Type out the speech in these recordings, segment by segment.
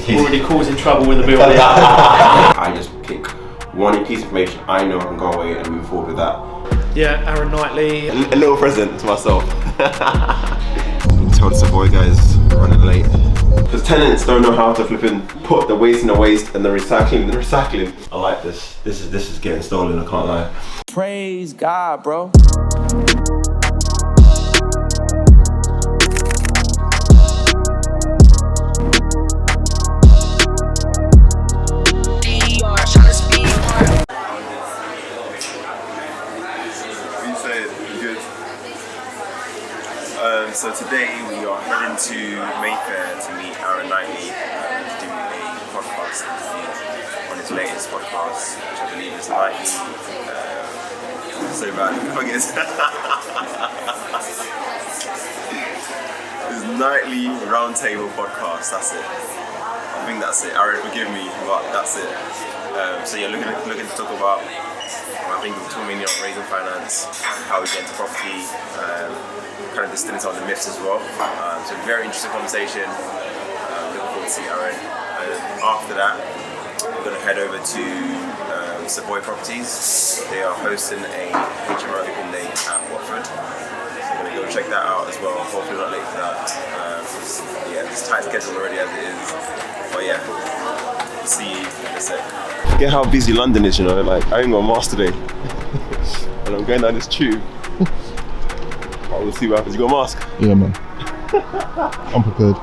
already causing trouble in the building. I just pick one piece of information I know I can go away and move forward with that. Yeah, Aaron Knightley. A little present to myself. Tell the Savoy guys running late. Because tenants don't know how to flipping put the waste in the waste and the recycling in the recycling. I like this. This is getting stolen, I can't lie. Praise God, bro. So today we are heading to Mayfair to meet Aaron Knightley to do a podcast interview on his latest podcast, which I believe is Nightly. So bad, I guess. His Nightly Roundtable podcast. That's it. I think that's it. Aaron, forgive me, but that's it. So yeah, looking to talk about. I think we're talking mainly on raising finance, how we get into property. Kind of distilling some of the myths as well. So very interesting conversation. Looking forward to seeing Aaron. And after that, we're going to head over to Savoy Properties. They are hosting a HMO Open day at Watford. So we're going to go check that out as well. Hopefully not late for that. Yeah, it's tight schedule already as it is. But yeah, we'll see you in a sec. Forget how busy London is, you know. Like I ain't got a mask today, and I'm going down this tube. We'll see what happens. You got a mask? Yeah, man. I'm prepared.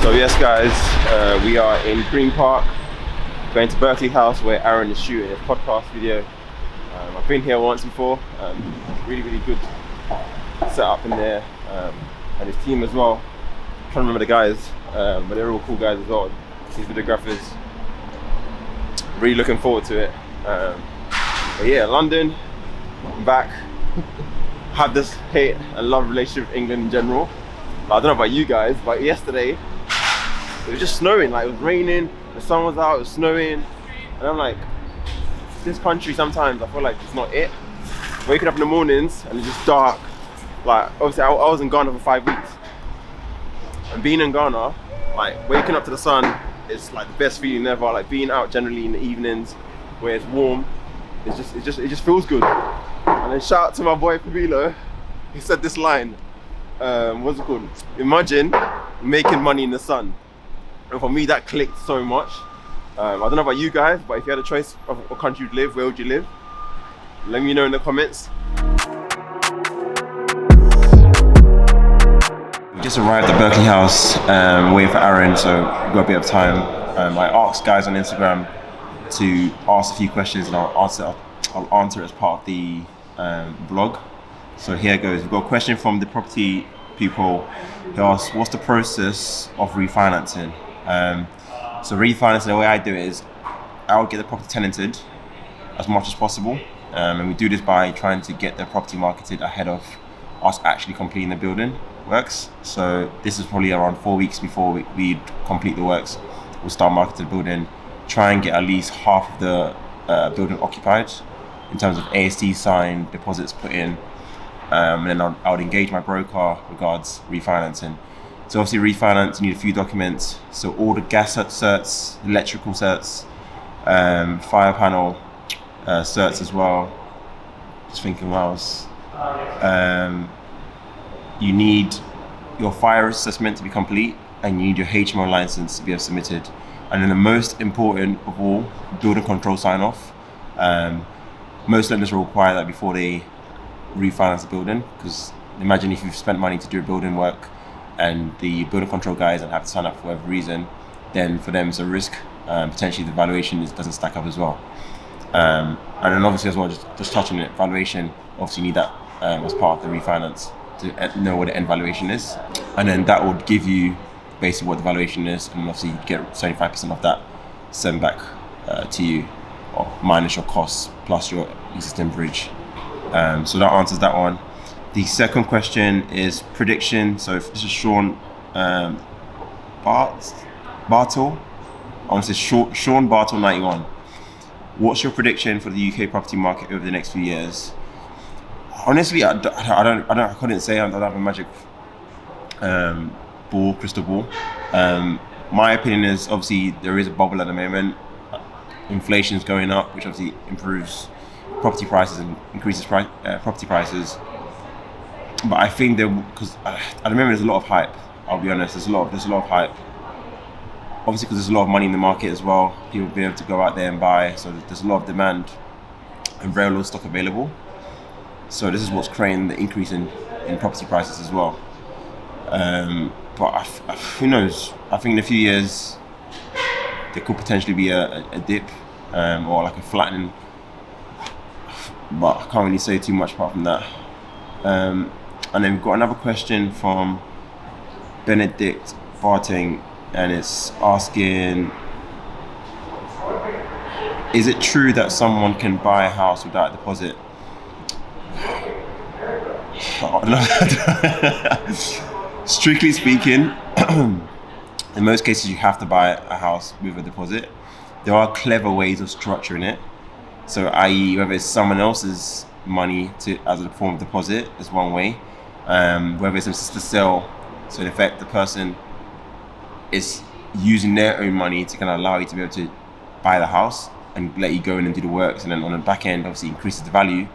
So yes, guys, we are in Green Park, going to Berkeley House where Aaron is shooting his podcast video. I've been here once before. Really good setup in there, and his team as well. I'm trying to remember the guys, but they're all cool guys as well. These videographers. Really looking forward to it. But yeah, London, I'm back. Have this hate and love relationship with England in general. I don't know about you guys, but yesterday it was just snowing. Like it was raining, the sun was out, it was snowing, and I'm like, this country sometimes I feel like it's not it. Waking up in the mornings and it's just dark. Like obviously I was in Ghana for 5 weeks, and being in Ghana, like waking up to the sun. It's like the best feeling ever. Like being out generally in the evenings where it's warm, it just feels good. And then shout out to my boy Fabilo. He said this line. What's it called? Imagine making money in the sun. And for me, that clicked so much. I don't know about you guys, but if you had a choice of what country you'd live, where would you live? Let me know in the comments. Just arrived at Berkeley House, waiting for Aaron, so we've got a bit of time. I asked guys on Instagram to ask a few questions and I'll answer as part of the vlog. So here goes. We've got a question from the property people who asked, what's the process of refinancing? So refinancing, the way I do it is I would get the property tenanted as much as possible. And we do this by trying to get the property marketed ahead of us actually completing the building works. So this is probably around 4 weeks before we'd complete the works. We'll start marketing the building, try and get at least half of the building occupied in terms of AST signed, deposits put in, and then I would engage my broker regards refinancing. So obviously refinance, you need a few documents. So all the gas certs, electrical certs, fire panel certs as well. Just thinking what else. You need your fire assessment to be complete, and you need your HMO license to be submitted. And then the most important of all, building control sign off. Most lenders will require that before they refinance the building, because imagine if you've spent money to do a building work and the building control guys don't have to sign up for whatever reason, then for them it's a risk. Potentially the valuation doesn't stack up as well. And then obviously as well, just touching it, valuation, obviously you need that as part of the refinance to know what the end valuation is. And then that would give you basically what the valuation is, and obviously you get 75% of that sent back to you, or minus your costs plus your existing bridge. So that answers that one. The second question is prediction. So if this is Sean Bartle. I want to say Sean Bartle 91. What's your prediction for the UK property market over the next few years? Honestly, I couldn't say. I don't have a magic crystal ball. My opinion is obviously there is a bubble at the moment. Inflation's going up, which obviously improves property prices and increases property prices. But I think because I remember there's a lot of hype. I'll be honest, there's a lot of hype. Obviously, because there's a lot of money in the market as well. People being able to go out there and buy, so there's a lot of demand and very little stock available. So this is what's creating the increase in property prices as well. But who knows? I think in a few years there could potentially be a dip or like a flattening. But I can't really say too much apart from that. And then we've got another question from Benedict Barting, and it's asking, is it true that someone can buy a house without a deposit? Strictly speaking, in most cases you have to buy a house with a deposit. There are clever ways of structuring it. So i.e. whether it's someone else's money as a form of deposit is one way. Whether it's just to sell, so in effect the person is using their own money to kind of allow you to be able to buy the house and let you go in and do the works, and then on the back end obviously increases the value.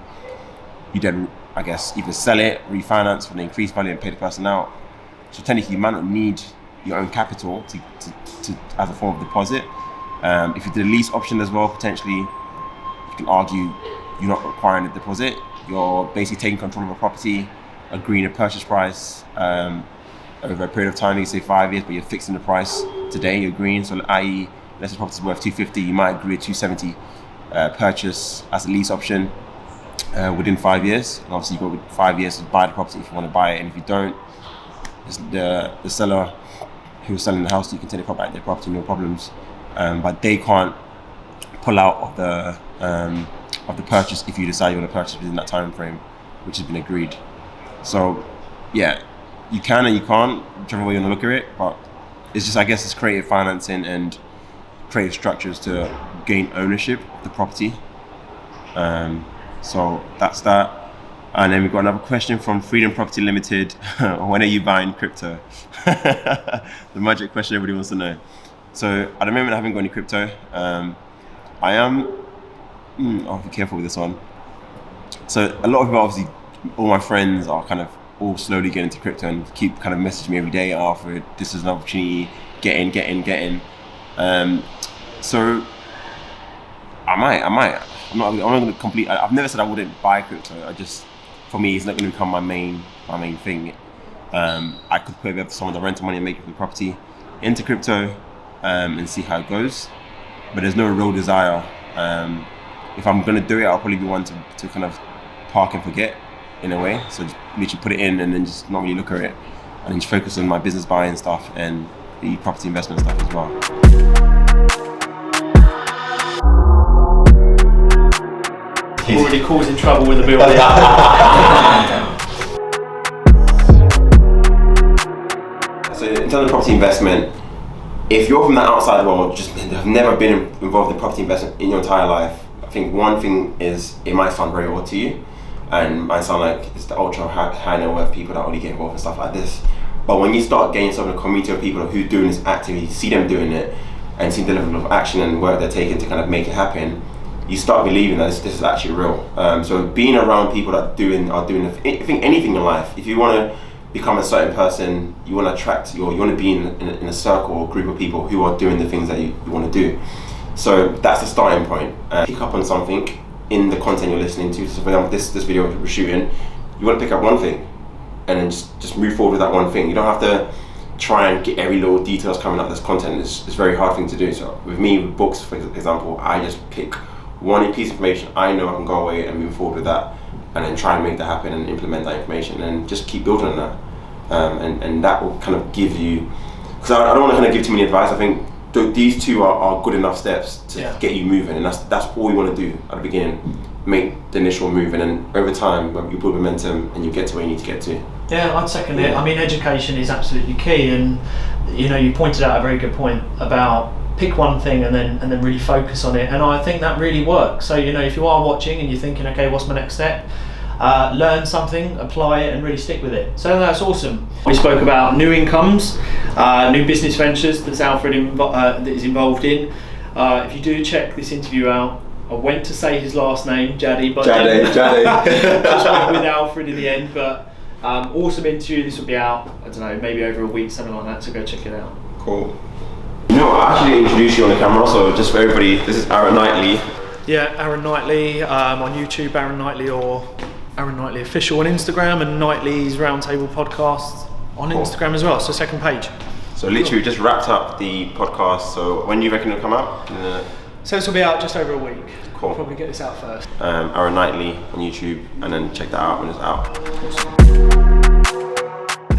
You then, I guess, either sell it, refinance for the increased value and pay the person out. So technically you might not need your own capital to as a form of deposit. If you did a lease option as well, potentially you can argue you're not requiring a deposit. You're basically taking control of a property, agreeing a purchase price over a period of time, you say 5 years, but you're fixing the price today, you're agreeing. So i.e. let's say the property's worth 250, you might agree a 270 purchase as a lease option within 5 years. And obviously you've got 5 years to buy the property if you want to buy it, and if you don't, the seller who's selling the house, you can take the property, their property, no problems. But they can't pull out of the purchase if you decide you want to purchase within that time frame, which has been agreed. So yeah, you can and you can't, whichever way you want to look at it. But it's just, I guess, it's creative financing and creative structures to gain ownership of the property. So that's that. And then we've got another question from Freedom Property Limited. When are you buying crypto? The magic question everybody wants to know. So at the moment I haven't got any crypto. I am, I'll be careful with this one. So a lot of people, obviously, all my friends are kind of all slowly getting into crypto and keep kind of messaging me every day, Alfred, this is an opportunity, get in. So I might. I'm not going to complete. I've never said I wouldn't buy crypto. For me, it's not going to become my main thing. I could put a bit of some of the rental money and make it from the property into crypto and see how it goes. But there's no real desire. If I'm going to do it, I'll probably be one to kind of park and forget in a way. So just literally put it in and then just not really look at it, and then just focus on my business buying stuff and the property investment stuff as well. Already causing trouble with the building. So in terms of property investment, if you're from the outside world, just have never been involved in property investment in your entire life, I think one thing is it might sound very odd to you and might sound like it's the ultra high net worth people that only get involved in stuff like this. But when you start getting some of the community of people who are doing this actively, see them doing it and see the level of action and work they're taking to kind of make it happen, you start believing that this is actually real. So being around people that are doing, I think anything in life, if you want to become a certain person, you want to attract, you want to be in a circle or group of people who are doing the things that you want to do. So that's the starting point. Pick up on something in the content you're listening to. So for example, this video we're shooting, you want to pick up one thing and then just move forward with that one thing. You don't have to try and get every little details coming out of this content. It's a very hard thing to do. So with me, with books, for example, I just pick one piece of information I know I can go away and move forward with that, and then try and make that happen and implement that information and just keep building on that. And that will kind of give you, because I don't want to kind of give too many advice. I think these two are good enough steps to get you moving, and that's all you want to do at the beginning. Make the initial move, and then over time you build momentum and you get to where you need to get to. Yeah, I'd second it. I mean, education is absolutely key, and you pointed out a very good point about pick one thing and then really focus on it, and I think that really works. So if you are watching and you're thinking, okay, what's my next step? learn something, apply it, and really stick with it. So that's awesome. We spoke about new incomes, new business ventures that Alfred that is involved in. If you do check this interview out, I went to say his last name, Dzadey, but Dzadey. just went with Alfred in the end. But awesome interview. This will be out, I don't know, maybe over a week, something like that. So go check it out. Cool. You know, I actually introduced you on the camera, so just for everybody, this is Aaron Knightley. Yeah, Aaron Knightley on YouTube, Aaron Knightley or Aaron Knightley Official on Instagram, and Knightley's Roundtable Podcast on Instagram as well. So second page. So literally we just wrapped up the podcast. So when do you reckon it'll come out? So this will be out just over a week. Cool. I'll probably get this out first. Aaron Knightley on YouTube, and then check that out when it's out.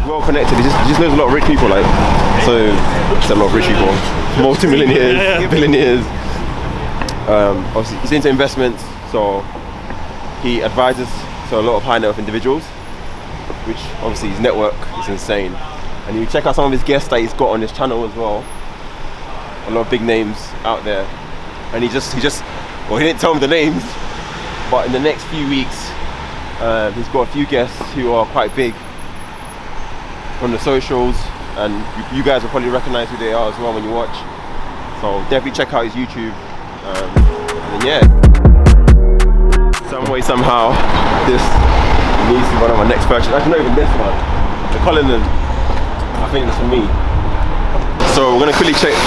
Well connected. He just knows a lot of rich people, like, so just a lot of rich people, multi-millionaires, billionaires. Obviously he's into investments, so he advises a lot of high net worth individuals, which obviously his network is insane. And you check out some of his guests that he's got on his channel as well. A lot of big names out there. And he didn't tell me the names, but in the next few weeks, he's got a few guests who are quite big on the socials, and you guys will probably recognize who they are as well when you watch. So definitely check out his YouTube. And yeah, some way, somehow, this needs to be one of my next purchases. Actually, not even this one. The Cullinan, I think it's for me. So we're gonna quickly check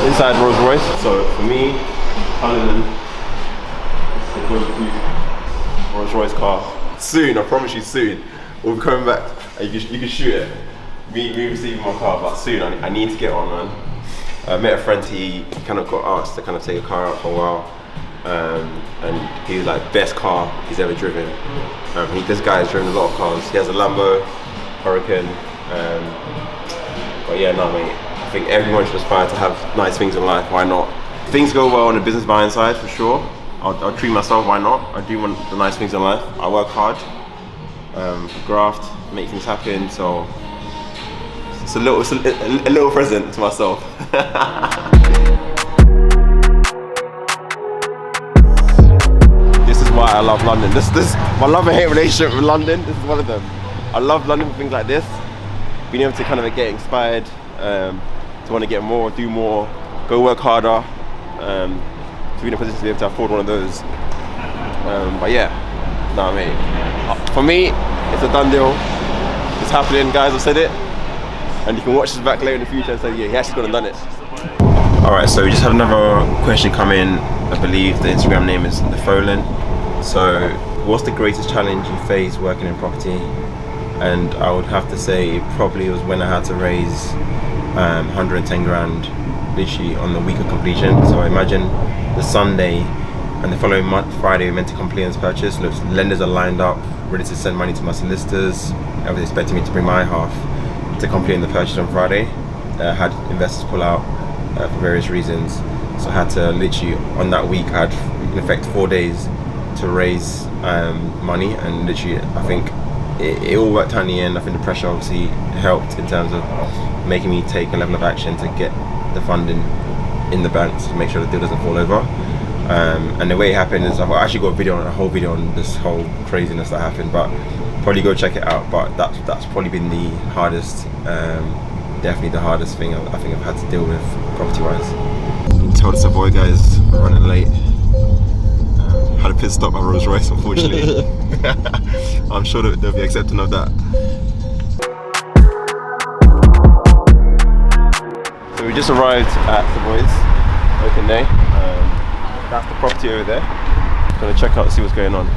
inside Rolls Royce. So for me, Cullinan, it's the go-to Rolls Royce car. Soon, I promise you, soon we'll be coming back. You can shoot it. Me receiving my car, but soon I need to get on, man. I met a friend. He kind of got asked to kind of take a car out for a while, and he was like, best car he's ever driven. This guy has driven a lot of cars. He has a Lambo, Hurricane. But yeah, no, mate. I think everyone should aspire to have nice things in life. Why not? If things go well on the business buying side, for sure. I'll treat myself. Why not? I do want the nice things in life. I work hard, graft, make things happen. So it's a little present to myself. This is why I love London. This my love and hate relationship with London. This is one of them. I love London for things like this. Being able to kind of get inspired, to want to get more, do more, go work harder, to be in a position to be able to afford one of those. But yeah, no, mate. For me, it's a done deal. It's happening, guys. I've said it, and you can watch this back later in the future and say, yeah, he actually gone and done it. All right, so we just had another question come in. I believe the Instagram name is The Folin. So, what's the greatest challenge you faced working in property? And I would have to say probably was when I had to raise 110 grand literally on the week of completion. So I imagine the Sunday and the following month, Friday, we meant to complete on this purchase. Look, lenders are lined up, ready to send money to my solicitors. I was expecting me to bring my half to complete on the purchase on Friday. I had investors pull out for various reasons. So I had to literally, on that week, I had in effect 4 days to raise money, and literally I think it all worked out in the end. I think the pressure obviously helped in terms of making me take a level of action to get the funding in the bank to make sure the deal doesn't fall over. And the way it happened is I've actually got a whole video on this whole craziness that happened, but probably go check it out. But that's probably been the hardest, definitely the hardest thing I think I've had to deal with property-wise. You can tell the Savoy guys are running late. Had a pit stop at Rolls Royce, unfortunately. I'm sure that they'll be accepting of that. So we just arrived at Savoys Open Day. That's the property over there. Gonna check out and see what's going on.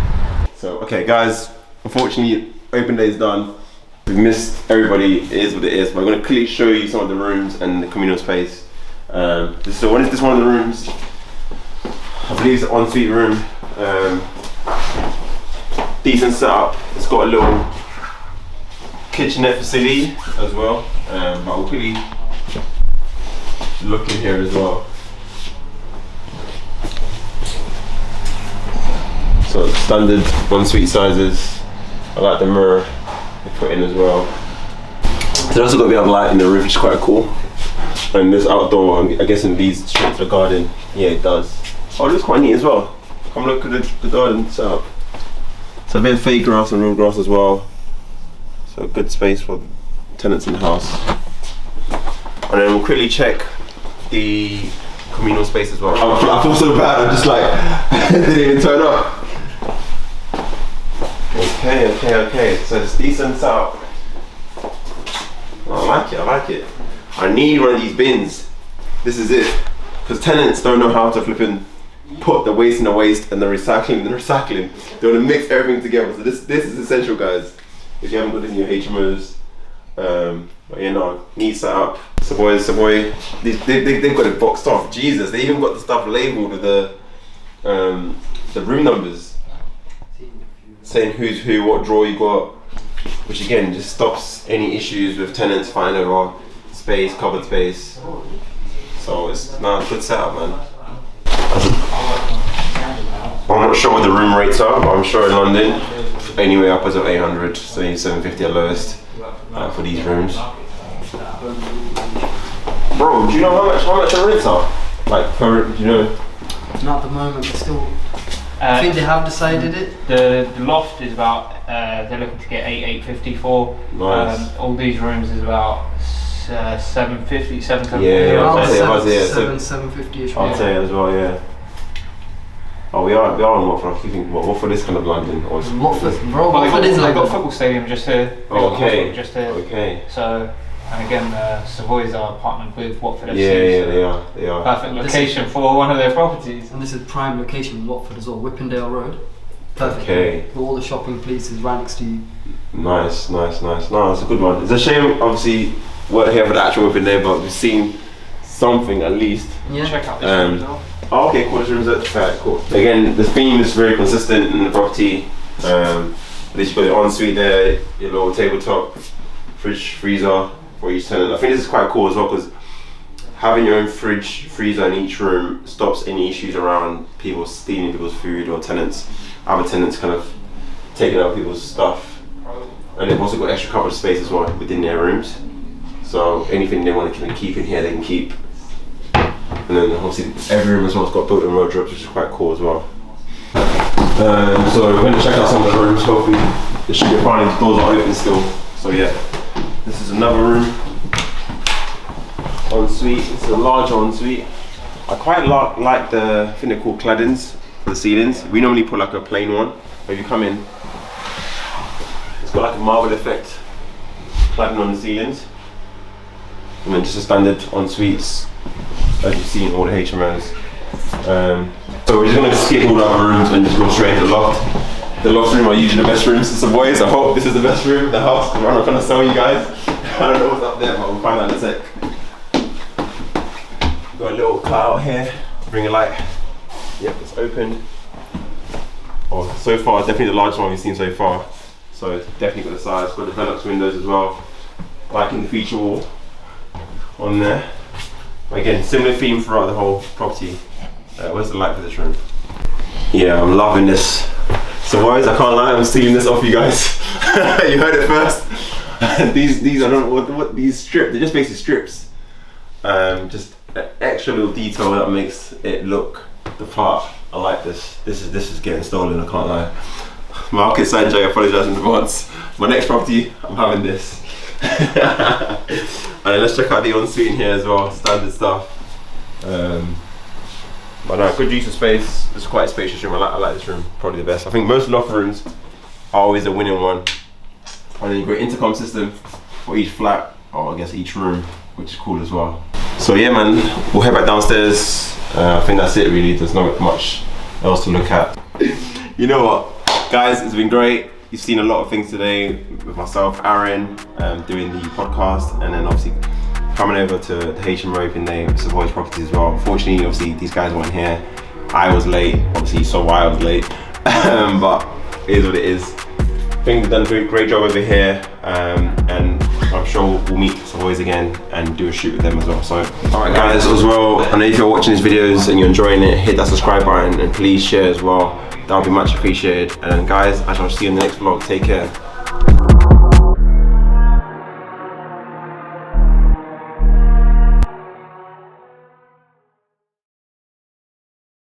So, okay guys, unfortunately Open Day is done. We missed everybody, it is what it is, but I'm gonna quickly show you some of the rooms and the communal space. So this is one of the rooms. I believe it's an ensuite room. Decent setup. It's got a little kitchenette facility as well. But we'll quickly look in here as well. So standard ensuite sizes. I like the mirror they put in as well. There's also got a bit of light in the roof, which is quite cool. And this outdoor, I guess, it leads straight to the garden. Yeah, it does. Oh, it looks quite neat as well. Come look at the garden setup. So a bit of fake grass and real grass as well. So good space for tenants in the house. And then we'll quickly check the communal space as well. I feel so bad, I'm just like, didn't even turn up. Okay. So it's decent setup. I like it. I need one of these bins. This is it. Because tenants don't know how to flipping put the waste in the waste and the recycling in the recycling. They want to mix everything together. So this is essential, guys. If you haven't got this in your HMOs, but you know, neat setup. Savoy, they've got it boxed off. Jesus, they even got the stuff labelled with the room numbers, saying who's who, what drawer you got, which again just stops any issues with tenants finding over space, cupboard space. So it's a good setup, man. I'm not sure what the room rates are, but I'm sure in London, anywhere upwards of 800, so 750 at lowest for these rooms. Bro, do you know how much the rents are? Like per, do you know? Not at the moment, but still. I think they have decided it. The loft is about they're looking to get 850 for. Nice. All these rooms is about 750, 750. Yeah, Around I'd say 750-ish. I'd say as well, yeah. Oh, we are in Watford. I keep thinking, Watford is kind of London. Or Watford, bro. Well, Watford is they've like got a football stadium just here. They've got a hospital just here. Okay. So, and again, Savoys are partnered with Watford FC. Yeah, so they are. perfect location for one of their properties. And this is prime location in Watford as well, Whippendale Road. Perfect. Okay. With all the shopping places right next to you. Nice. No, it's a good one. It's a shame, obviously, we're here for the actual open day, but we've seen something at least. Yeah. Check out this room as well. Oh, okay, cool. This room's alright, cool. Again, the theme is very consistent in the property. At least you've got your ensuite there, your little tabletop, fridge, freezer for each tenant. I think this is quite cool as well because having your own fridge, freezer in each room stops any issues around people stealing people's food or other tenants kind of taking out people's stuff. And they've also got extra cupboard space as well within their rooms. So anything they want to keep in here, they can keep. And then obviously every room as well has got built-in wardrobes, which is quite cool as well. So we're going to check out some of the rooms. Hopefully there should be fine. The doors are open still. So yeah, this is another room. Ensuite. It's a large ensuite. I quite like the, I think they're called claddings for the ceilings. We normally put like a plain one. But if you come in, it's got like a marble effect cladding on the ceilings. And then just a standard ensuites, as you see in all the HMOs. So we're just going to skip all the other rooms and just go straight to the loft. The loft room are usually the best rooms in Savoys. I hope this is the best room in the house because I'm not trying to sell you guys. I don't know what's up there, but we'll find out in a sec. Got a little cut out here, bring a light. Yep, it's open. Oh, so far, definitely the largest one we've seen so far. So it's definitely got the size, got the Velux windows as well. Liking the feature wall on there. Again, similar theme throughout the whole property. Where's the light for this room? Yeah, I'm loving this. Savoys, I can't lie, I'm stealing this off you guys. You heard it first. these I don't know what these strips. They're just basically strips. Just extra little detail that makes it look the part. I like this. This is getting stolen. I can't lie. Market Sanjay, I apologise in advance. My next property, I'm having this. And then let's check out the ensuite in here as well. Standard stuff. But no, good use of space. It's quite a spacious room. I like this room. Probably the best. I think most loft rooms are always a winning one. And then you've got an intercom system for each flat, or I guess each room, which is cool as well. So yeah, man, we'll head back downstairs. I think that's it really. There's not much else to look at. You know what, guys, it's been great. You've seen a lot of things today with myself, Aaron, doing the podcast, and then obviously coming over to the HMO Open Day with Savoys Properties as well. Unfortunately, obviously these guys weren't here. I was late. Obviously you saw why I was late, but it is what it is. I think we've done a great job over here, and I'm sure we'll meet Savoys again and do a shoot with them as well. So, alright guys, as well, I know if you're watching these videos and you're enjoying it, hit that subscribe button and please share as well. That would be much appreciated. And guys, I shall see you in the next vlog. Take care.